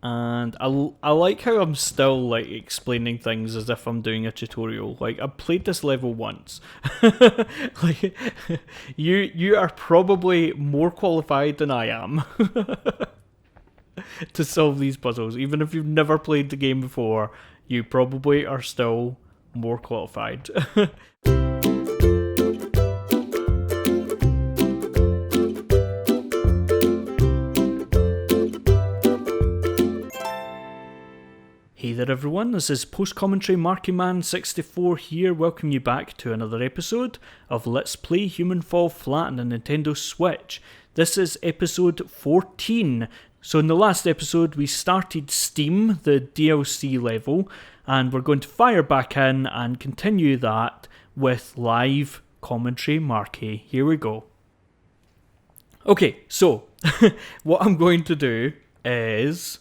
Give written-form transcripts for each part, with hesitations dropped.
And I like how I'm still like explaining things as if I'm doing a tutorial. Like I played this level once. Like you are probably more qualified than I am to solve these puzzles. Even if you've never played the game before, you probably are still more qualified. Hey there everyone, this is Post Commentary MarkyMan64 here, welcoming you back to another episode of Let's Play Human Fall Flat on the Nintendo Switch. This is episode 14. So in the last episode we started Steam, the DLC level, and we're going to fire back in and continue that with live commentary Marky. Here we go. Okay, so what I'm going to do is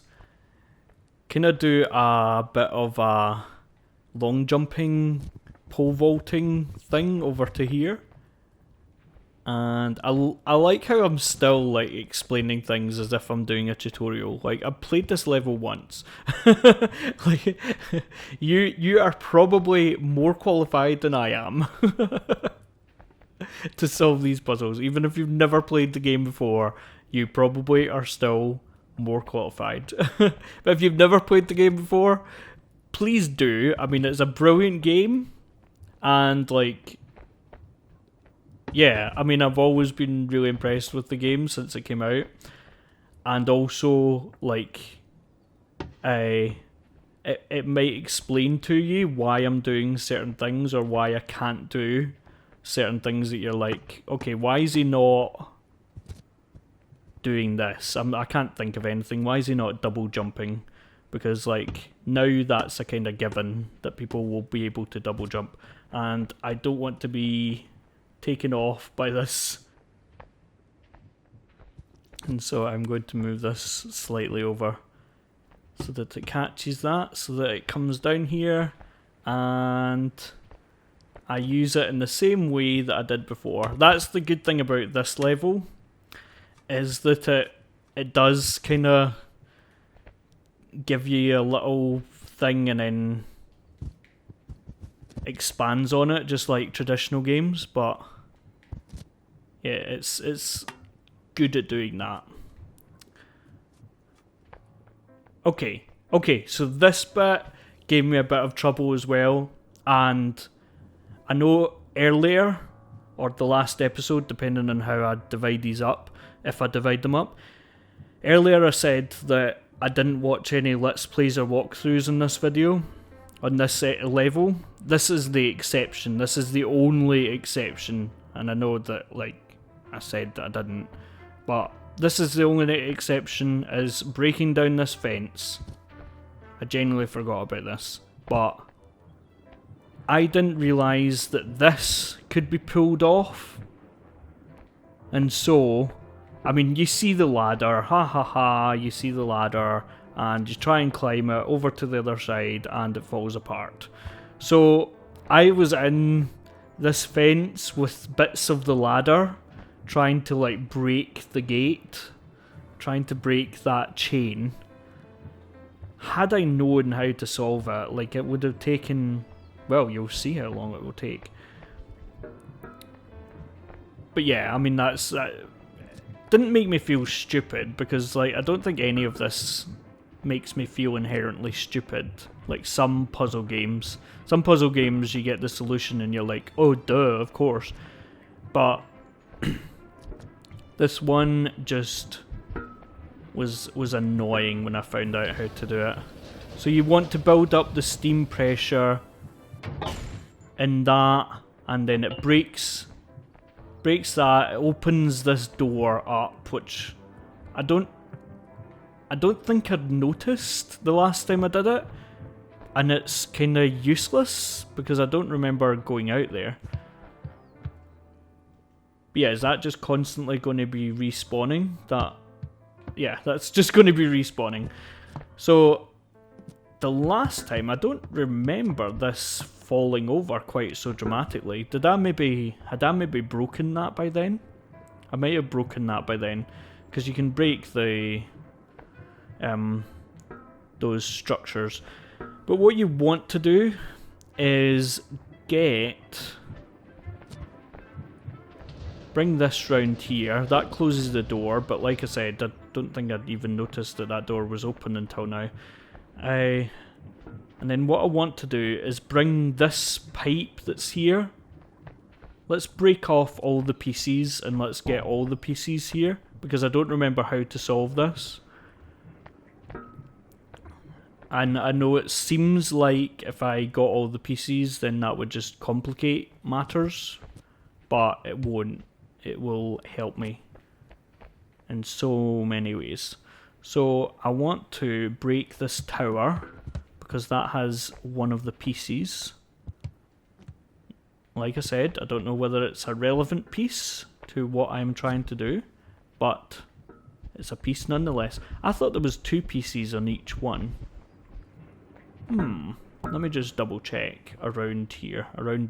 kind of do a bit of a long jumping, pole vaulting thing over to here. And I like how I'm still like explaining things as if I'm doing a tutorial. Like I played this level once. Like you are probably more qualified than I am to solve these puzzles. Even if you've never played the game before, you probably are still more qualified. But if you've never played the game before, please do. I mean, it's a brilliant game, and like, yeah, I mean, I've always been really impressed with the game since it came out, and also like, it might explain to you why I'm doing certain things or why I can't do certain things that you're like, okay, why is he not doing this? I can't think of anything. Why is he not double jumping? Because like now that's a kind of given that people will be able to double jump, and I don't want to be taken off by this. And so I'm going to move this slightly over so that it catches that, so that it comes down here, and I use it in the same way that I did before. That's the good thing about this level, is that it does kind of give you a little thing and then expands on it, just like traditional games. But yeah, it's good at doing that. Okay, so this bit gave me a bit of trouble as well, and I know earlier, or the last episode, depending on how I divide these up, if I divide them up. Earlier I said that I didn't watch any Let's Plays or walkthroughs in this video, on this level. This is the exception, this is the only exception, and I know that like I said that I didn't, but this is the only exception, is breaking down this fence. I genuinely forgot about this, but I didn't realise that this could be pulled off, and so I mean, you see the ladder, ha ha ha, you see the ladder, and you try and climb it over to the other side, and it falls apart. So, I was in this fence with bits of the ladder, trying to, like, break the gate, trying to break that chain. Had I known how to solve it, like, it would have taken, well, you'll see how long it will take. But yeah, I mean, that's didn't make me feel stupid, because like I don't think any of this makes me feel inherently stupid. Like some puzzle games you get the solution and you're like, oh duh, of course. But this one just was annoying when I found out how to do it. So you want to build up the steam pressure in that, and then it breaks that, it opens this door up, which I don't think I'd noticed the last time I did it, and it's kind of useless because I don't remember going out there. But yeah, is that just constantly going to be respawning? Yeah, that's just going to be respawning. So the last time, I don't remember this falling over quite so dramatically. Had I maybe broken that by then? I might have broken that by then, because you can break the those structures. But what you want to do is bring this round here. That closes the door, but like I said, I don't think I'd even noticed that that door was open until now. And then what I want to do is bring this pipe that's here. Let's break off all the pieces and let's get all the pieces here, because I don't remember how to solve this. And I know it seems like if I got all the pieces, then that would just complicate matters, but it won't. It will help me in so many ways. So I want to break this tower, because that has one of the pieces. Like I said, I don't know whether it's a relevant piece to what I'm trying to do, but it's a piece nonetheless. I thought there was 2 pieces on each one. Let me just double check around here, around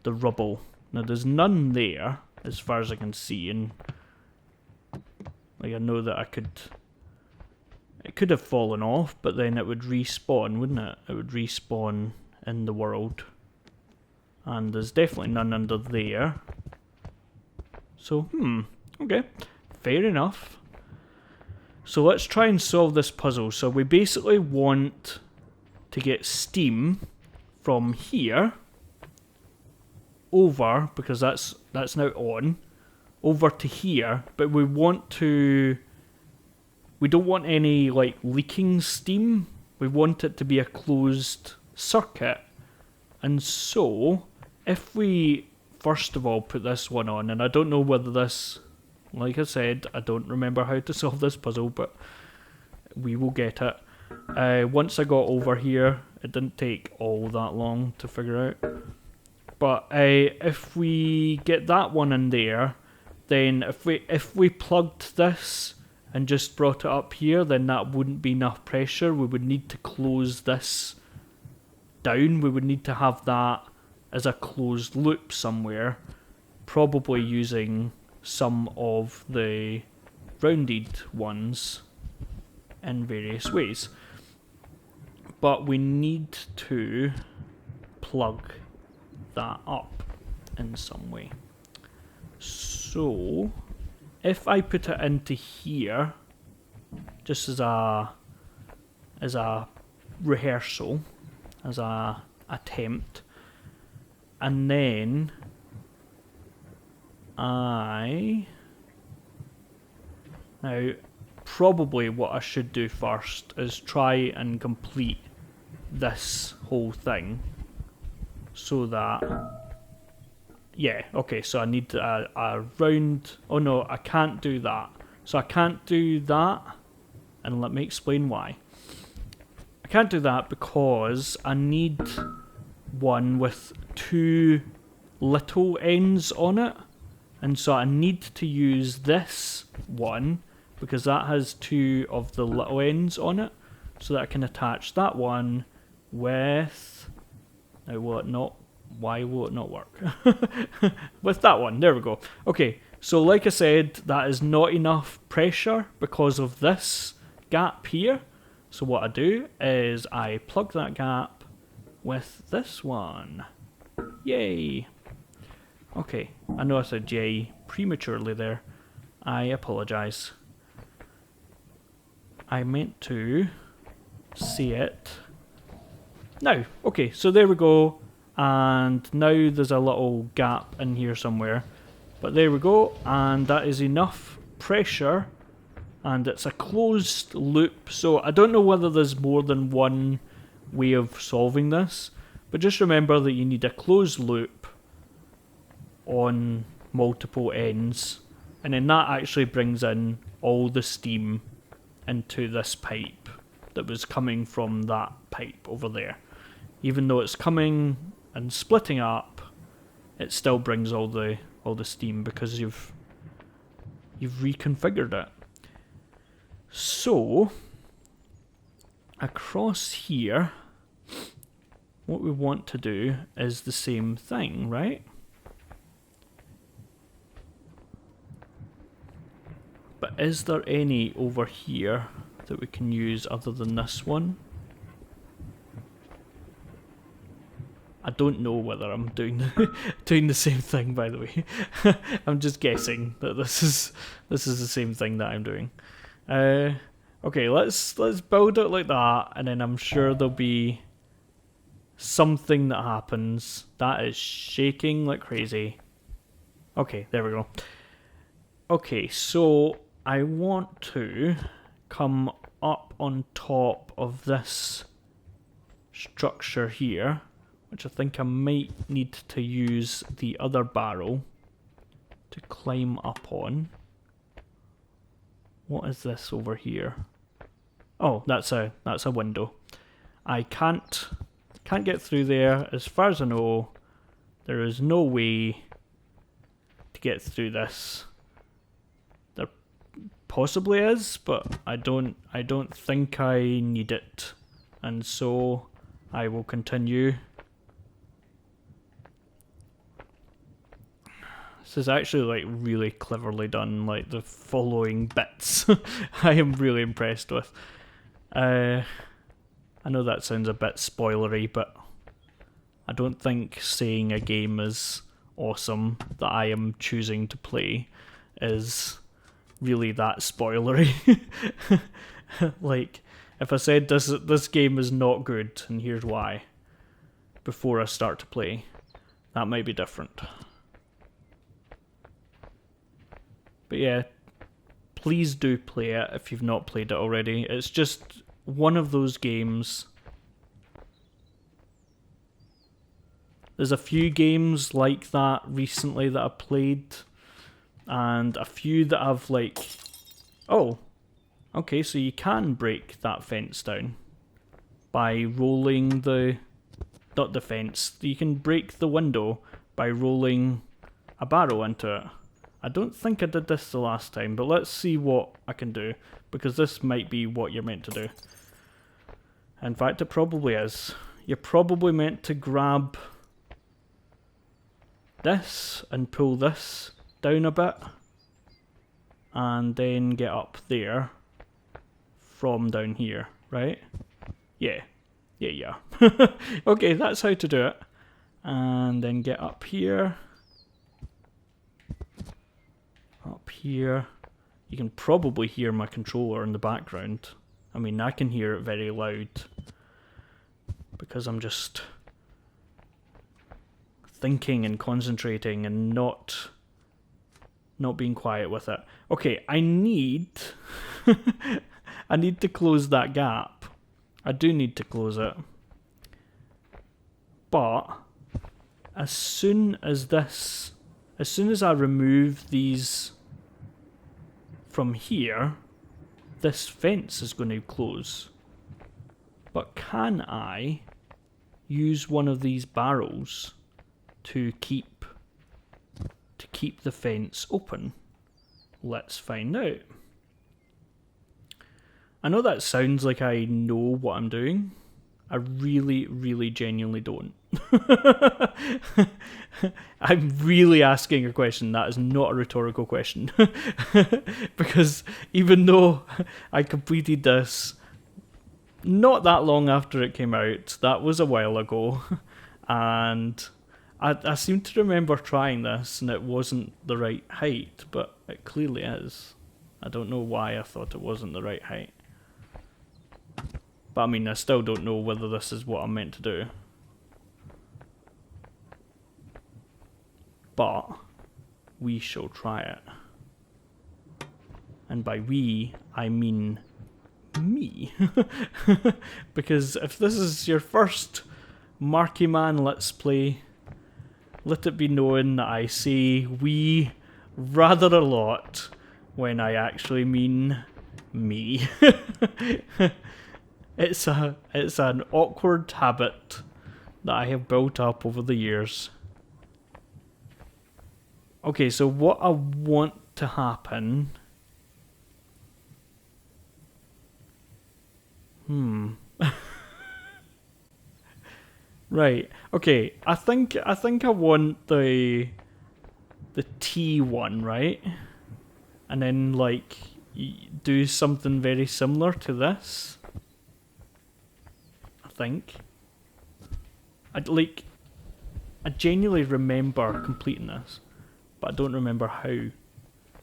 the rubble. Now there's none there, as far as I can see, and like I know that it could have fallen off, but then it would respawn, wouldn't it? It would respawn in the world. And there's definitely none under there. So, okay, fair enough. So let's try and solve this puzzle. So we basically want to get steam from here over, because that's now on, over to here, but we don't want any like leaking steam. We want it to be a closed circuit. And so if we first of all put this one on, and I don't know whether this, like I said, I don't remember how to solve this puzzle, but we will get it. Once I got over here, it didn't take all that long to figure out. But if we get that one in there, then if we plugged this and just brought it up here, then that wouldn't be enough pressure. We would need to close this down. We would need to have that as a closed loop somewhere, probably using some of the rounded ones in various ways. But we need to plug that up in some way. So if I put it into here, just as a rehearsal, as a attempt, and then now probably what I should do first is try and complete this whole thing, so that, yeah, okay, so I need a round, oh no, I can't do that. So I can't do that, and let me explain why. I can't do that because I need one with 2 little ends on it, and so I need to use this one because that has 2 of the little ends on it, so that I can attach that one with, now will it not, why will it not work? With that one, there we go. Okay, so like I said, that is not enough pressure because of this gap here. So what I do is I plug that gap with this one. Yay! Okay, I know I said yay prematurely there. I apologise. I meant to say it now. Okay, so there we go. And now there's a little gap in here somewhere. But there we go, and that is enough pressure. And it's a closed loop, so I don't know whether there's more than one way of solving this. But just remember that you need a closed loop on multiple ends. And then that actually brings in all the steam into this pipe that was coming from that pipe over there. Even though it's coming and splitting up, it still brings all the steam because you've reconfigured it. So across here, what we want to do is the same thing, right? But is there any over here? that we can use other than this one. I don't know whether I'm doing doing the same thing, by the way. I'm just guessing that this is the same thing that I'm doing. Okay, let's build it like that, and then I'm sure there'll be something that happens. That is shaking like crazy. Okay, there we go. Okay, so I want to come up on top of this structure here, which I think I might need to use the other barrel to climb up on. What is this over here? Oh, that's a window. I can't get through there. As far as I know, there is no way to get through this. There possibly is, but I don't think I need it. And so I will continue. This is actually like really cleverly done, like the following bits. I am really impressed with. I know that sounds a bit spoilery, but I don't think saying a game is awesome that I am choosing to play is really that spoilery. Like, if I said this game is not good and here's why before I start to play, that might be different. But yeah, please do play it if you've not played it already. It's just one of those games. There's a few games like that recently that I've played, and a few that I've like... Oh, okay, so you can break that fence down by rolling the... Not the fence, you can break the window by rolling a barrel into it. I don't think I did this the last time, but let's see what I can do, because this might be what you're meant to do. In fact, it probably is. You're probably meant to grab this and pull this down a bit, and then get up there from down here, right? Yeah. Yeah. Okay, that's how to do it. And then get up here. Up here. You can probably hear my controller in the background. I mean, I can hear it very loud because I'm just thinking and concentrating and not being quiet with it. Okay, I need I need to close that gap. I do need to close it. But as soon as I remove these from here, this fence is going to close. But can I use one of these barrels to keep the fence open? Let's find out. I know that sounds like I know what I'm doing. I really, really genuinely don't. I'm really asking a question. That is not a rhetorical question. Because even though I completed this not that long after it came out, that was a while ago, and I seem to remember trying this and it wasn't the right height, but it clearly is. I don't know why I thought it wasn't the right height. But I mean, I still don't know whether this is what I'm meant to do. But we shall try it. And by we, I mean me. Because if this is your first Marky Man Let's Play, let it be known that I say we rather a lot when I actually mean me. It's an awkward habit that I have built up over the years. Okay, so what I want to happen... Right. Okay. I think I want the T one, right? And then like do something very similar to this. I think. I genuinely remember completing this, but I don't remember how.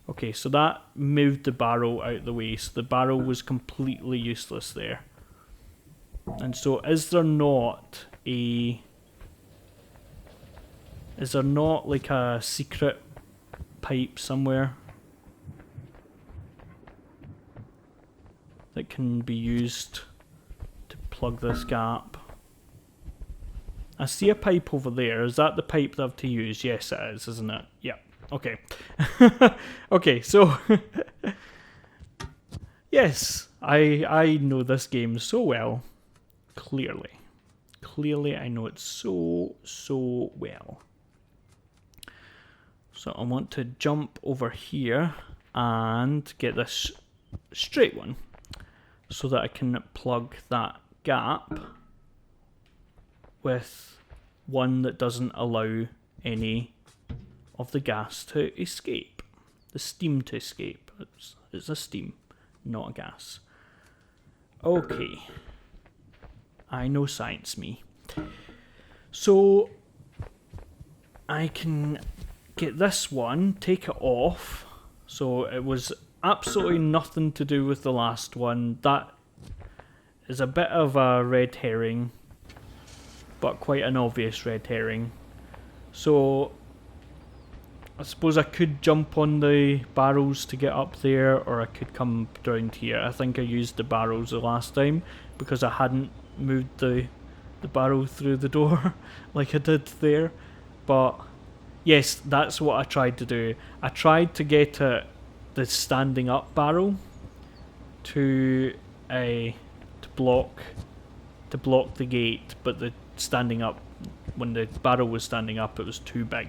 Okay, so that moved the barrel out of the way, so the barrel was completely useless there. And so is there not like a secret pipe somewhere that can be used to plug this gap? I see a pipe over there. Is that the pipe that I have to use? Yes, it is, isn't it? Yeah. Okay. Okay, so yes, I know this game so well. Clearly I know it so well. So I want to jump over here and get this straight one so that I can plug that gap with one that doesn't allow any of the gas to escape. The steam to escape. It's a steam, not a gas. Okay. I know science, me. So I can get this one, take it off. So it was absolutely nothing to do with the last one. That is a bit of a red herring, but quite an obvious red herring. So I suppose I could jump on the barrels to get up there, or I could come down here. I think I used the barrels the last time because I hadn't moved the barrel through the door like I did there. But yes, that's what I tried to do. I tried to get the standing up barrel to block the gate, but the standing up, when the barrel was standing up, it was too big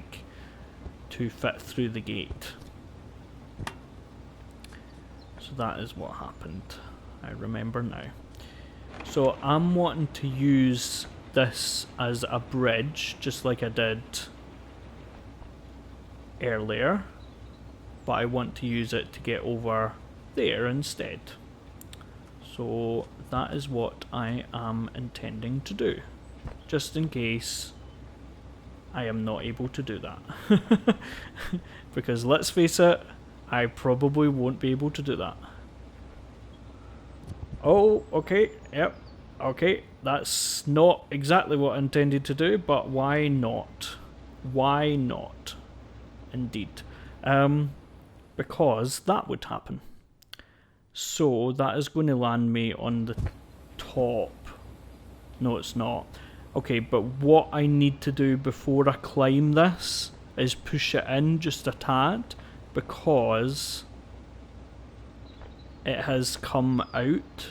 to fit through the gate. So that is what happened. I remember now. So I'm wanting to use this as a bridge, just like I did earlier, but I want to use it to get over there instead. So that is what I am intending to do, just in case I am not able to do that. Because let's face it, I probably won't be able to do that. Oh, okay, yep, okay, that's not exactly what I intended to do, but why not? Why not? Indeed. Because that would happen. So that is going to land me on the top. No, it's not. Okay, but what I need to do before I climb this is push it in just a tad, because it has come out.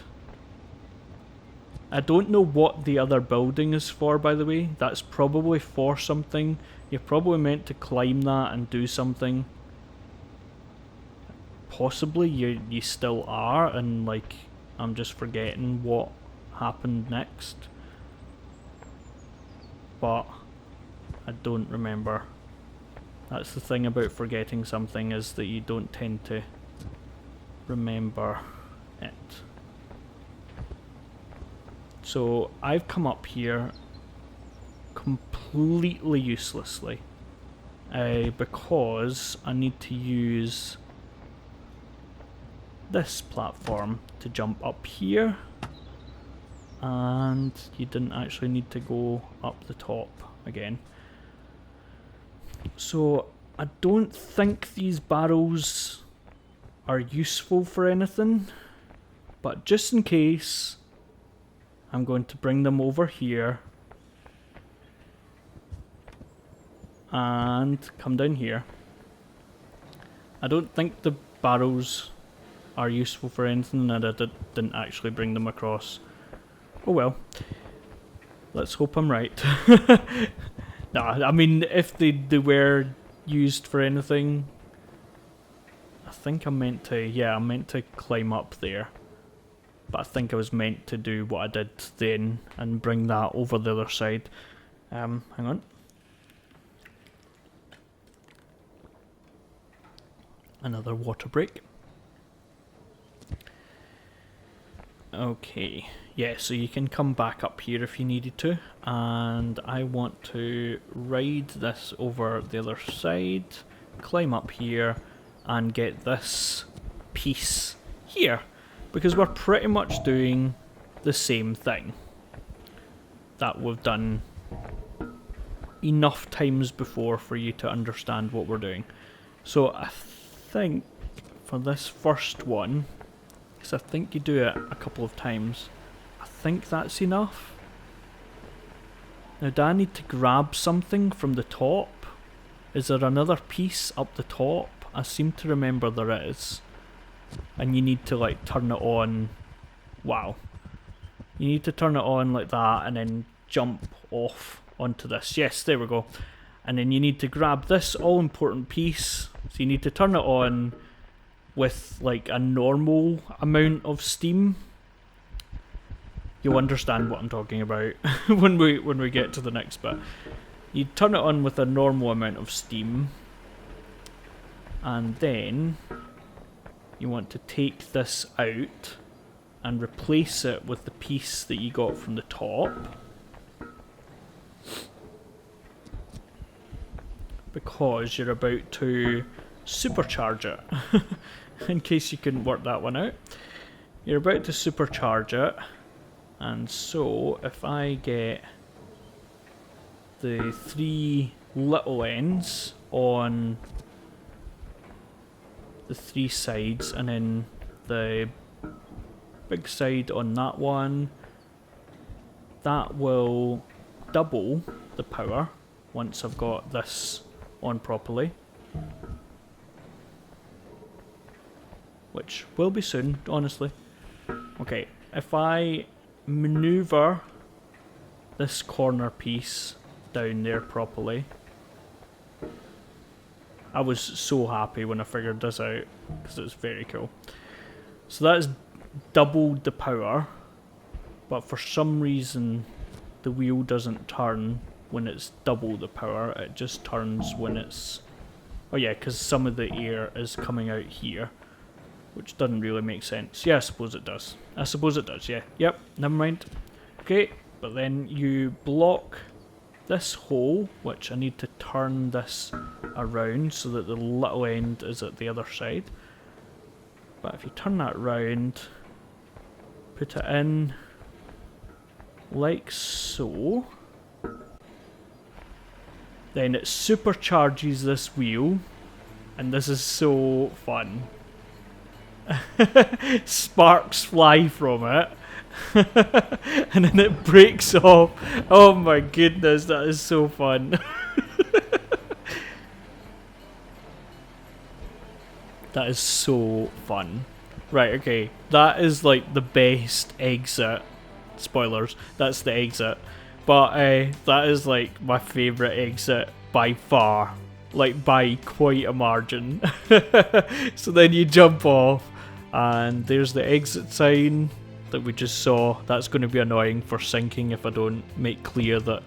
I don't know what the other building is for, by the way. That's probably for something. You're probably meant to climb that and do something. Possibly you still are, and like I'm just forgetting what happened next. But I don't remember. That's the thing about forgetting something, is that you don't tend to remember it. So I've come up here completely uselessly because I need to use this platform to jump up here, and you didn't actually need to go up the top again. So I don't think these barrels are useful for anything, but just in case, I'm going to bring them over here and come down here. I don't think the barrels are useful for anything, and I didn't actually bring them across. Oh well. Let's hope I'm right. Nah, I mean, if they were used for anything, I think I meant to climb up there. But I think I was meant to do what I did then and bring that over the other side. Hang on. Another water break. Okay, yeah, so you can come back up here if you needed to, and I want to ride this over the other side, climb up here, and get this piece here, because we're pretty much doing the same thing that we've done enough times before for you to understand what we're doing. So I think for this first one, because I think you do it a couple of times, I think that's enough. Now, do I need to grab something from the top? Is there another piece up the top? I seem to remember there is. And you need to like turn it on. Wow. You need to turn it on like that and then jump off onto this. Yes, there we go. And then you need to grab this all important piece. So you need to turn it on with like a normal amount of steam. You'll understand what I'm talking about when we get to the next bit. You turn it on with a normal amount of steam, and then you want to take this out and replace it with the piece that you got from the top, because you're about to supercharge it. In case you couldn't work that one out, you're about to supercharge it. And so if I get the 3 little ends on the 3 sides and then the big side on that one, that will double the power once I've got this on properly, which will be soon, honestly. Okay, if I maneuver this corner piece down there properly. I was so happy when I figured this out, because it's very cool. So that has doubled the power, but for some reason the wheel doesn't turn when it's double the power, it just turns when it's... Oh yeah, because some of the air is coming out here, which doesn't really make sense. Yeah, I suppose it does. I suppose it does, yeah. Yep, never mind. Okay, but then you block this hole, which I need to turn this around so that the little end is at the other side. But if you turn that round, put it in like so, then it supercharges this wheel, and this is so fun. Sparks fly from it and then it breaks off. Oh my goodness, that is so fun. That is so fun. Right, okay, that is like the best exit. Spoilers, that's the exit. But that is like my favourite exit by far. Like by quite a margin. So then you jump off, and there's the exit sign that we just saw. That's going to be annoying for syncing if I don't make clear that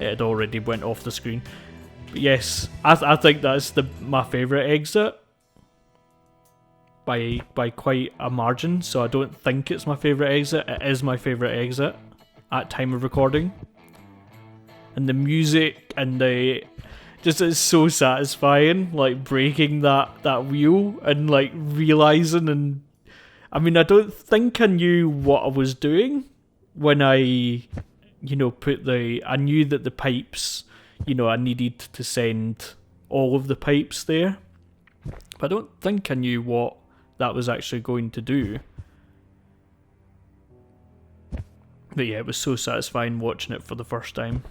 it had already went off the screen. But yes, I think that's my favourite exit by quite a margin. So I don't think it's my favourite exit. It is my favourite exit at time of recording. And the music and the... just it's so satisfying, like breaking that wheel and like realising, and I mean I don't think I knew what I was doing when I I knew that the pipes, I needed to send all of the pipes there, but I don't think I knew what that was actually going to do. But yeah, it was so satisfying watching it for the first time.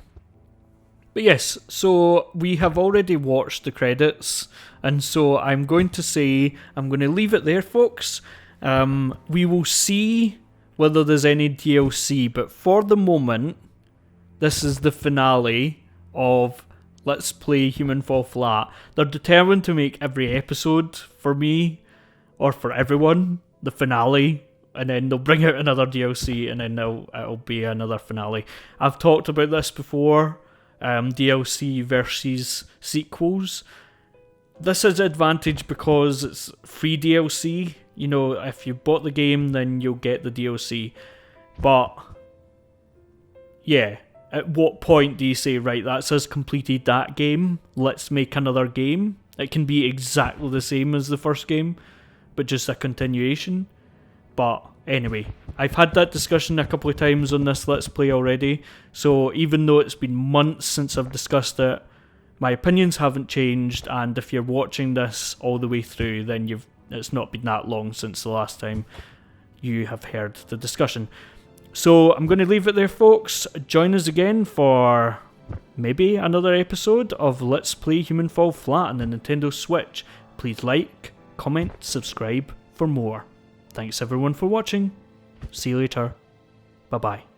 But yes, so we have already watched the credits, and so I'm going to leave it there, folks. We will see whether there's any DLC, but for the moment, this is the finale of Let's Play Human Fall Flat. They're determined to make every episode, for me, or for everyone, the finale, and then they'll bring out another DLC, and then it'll be another finale. I've talked about this before. DLC versus sequels. This has advantage because it's free DLC, You know, if you bought the game, then you'll get the DLC. But yeah, at what point do you say, right, that's us completed that game, let's make another game? It can be exactly the same as the first game, but just a continuation. But anyway, I've had that discussion a couple of times on this Let's Play already, so even though it's been months since I've discussed it, my opinions haven't changed, and if you're watching this all the way through, then it's not been that long since the last time you have heard the discussion. So I'm going to leave it there, folks. Join us again for maybe another episode of Let's Play Human Fall Flat on the Nintendo Switch. Please like, comment, subscribe for more. Thanks everyone for watching. See you later. Bye bye.